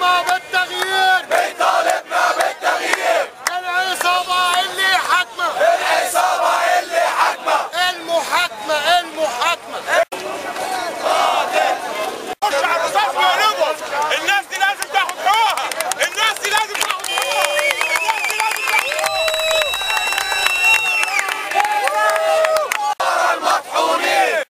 بيطالبنا بالتغيير، بيطالبنا بالتغيير. العصابة اللي حاكمة، العصابة اللي حاكمة، المحاكمة. خش على الصف ونضرب. الناس دي لازم تاخد حقوقها، الناس دي لازم تاخد حقوقها، الناس دي لازم تاخد حقوقها. المطحونين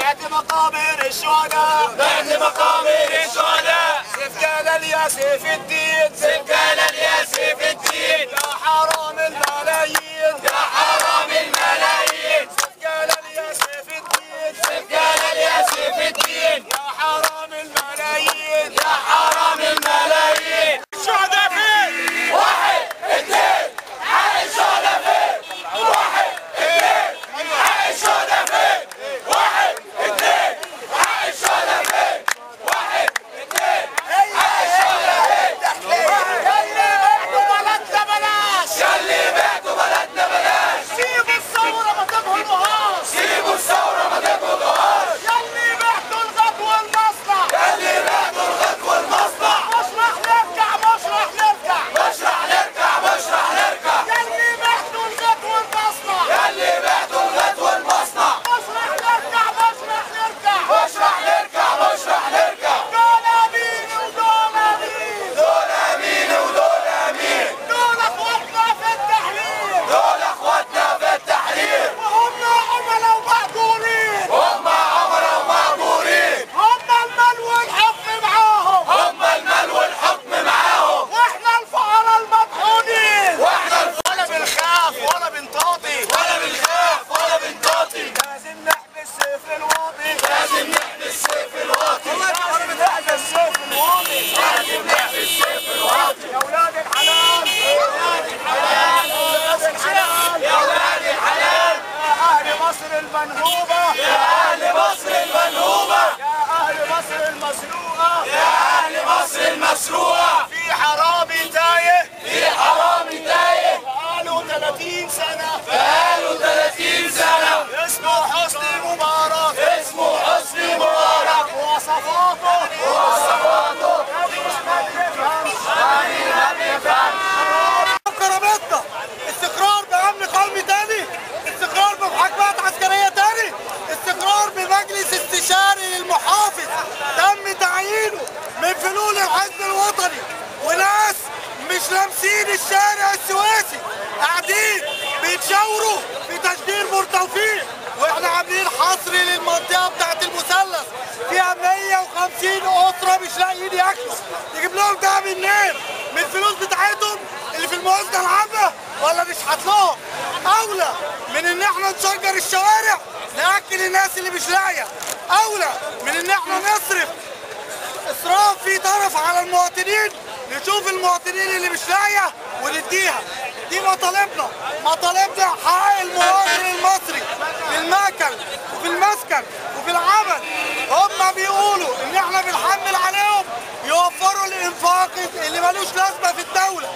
بعد مقابر الشهداء، بعد مقابر الشهداء، سيف قال يا سيف الدين، سيف قال يا سيف الدين، يا حرام الملايين، يا حرام الملايين. سيف قال يا سيف الدين، سيف قال يا سيف الدين، يا حرام الملايين، يا حرام الملايين. الشهداء فين؟ واحد اثنين حق الشهداء فين؟ واحد اثنين حق الشهداء فين؟ واحد اثنين حق الشهداء فين؟ واحد اثنين حق الشهداء فين؟ يلي بعتوا بلدنا بلاش، يلي بعتوا بلدنا بلاش. سيبوا الثورة ما تبهضوهاش، سيبوا الثورة ما تبغضوهاش. يلي بعتوا الغدوة المصنع، يلي بعتوا الغد والمصنع. مش رح نرجع، مش رح نرجع، مش رح نرجع، مش رح نرجع. يلي بعتوا الغدوة المصنع، يلي بعتوا الغد والمصنع. مش رح نرجع، مش رح نرجع، مش رح نرجع، مش رح نرجع. دول أمين ودول أمين، دول امين ودول امين. دول أخواتنا في التحرير، دول اخواتنا في التحرير. وهم عملاء ومأجورين، هم عمرة ومأجورين. هم المال والحكم معاهم، هم المال والحكم معاهم. واحنا الفقراء المطحونين، واحنا ولا بنخاف ولا بنطاطي، ولا بنخاف ولا بنطاطي. لازم نحمي السيف الواطي، لازم نحمي السيف الواطي. لازم نحمي السيف الواطي، لازم نحمي السيف الواطي. يا ولاد الحلال، يا ولاد الحلال، يا ولاد الحلال، يا ولاد الحلال، يا أهل مصر المنهوبة، يا اهل مصر المنهوبة، يا أهل مصر المسروقة، يا اهل مصر المسروقة. في حرامي تايه في حرامي تايه بقاله 30 سنة، بقاله 30 سنة، اسمه حسني مبارك، اسمه حسني مبارك. وصفاته ما بيفهمش. كرامتنا، استقرار بأمن قومي تاني، استقرار بمحاكمات عسكرية تاني، استقرار بمجلس استشاري للمحافظ تم تعيينه من فلول الحزب الوطني، وناس مش لامسين الشارع السويسي قاعدين بيتشاوروا في تشجير بورتوفيق، واحنا عاملين حصري للمنطقة بتاعت المثلث فيها 150 أسرة مش لاقيين ياكلوا، نجيب لهم ده منين؟ من الفلوس بتاعتهم اللي في الموازنة العامة ولا نشحت لهم؟ أولى من إن احنا نشجر الشوارع نأكل الناس اللي مش لاقية، أولى من إن احنا نصرف إسراف في طرف على المواطنين، نشوف المواطنين اللي مش لاقية ونديها. دي مطالبنا حق المواطن المصري في المأكل وفي المسكن وفي العمل. هم بيقولوا إن احنا بنحمل عليهم يوفروا الإنفاق اللي ملوش لازمة في الدولة.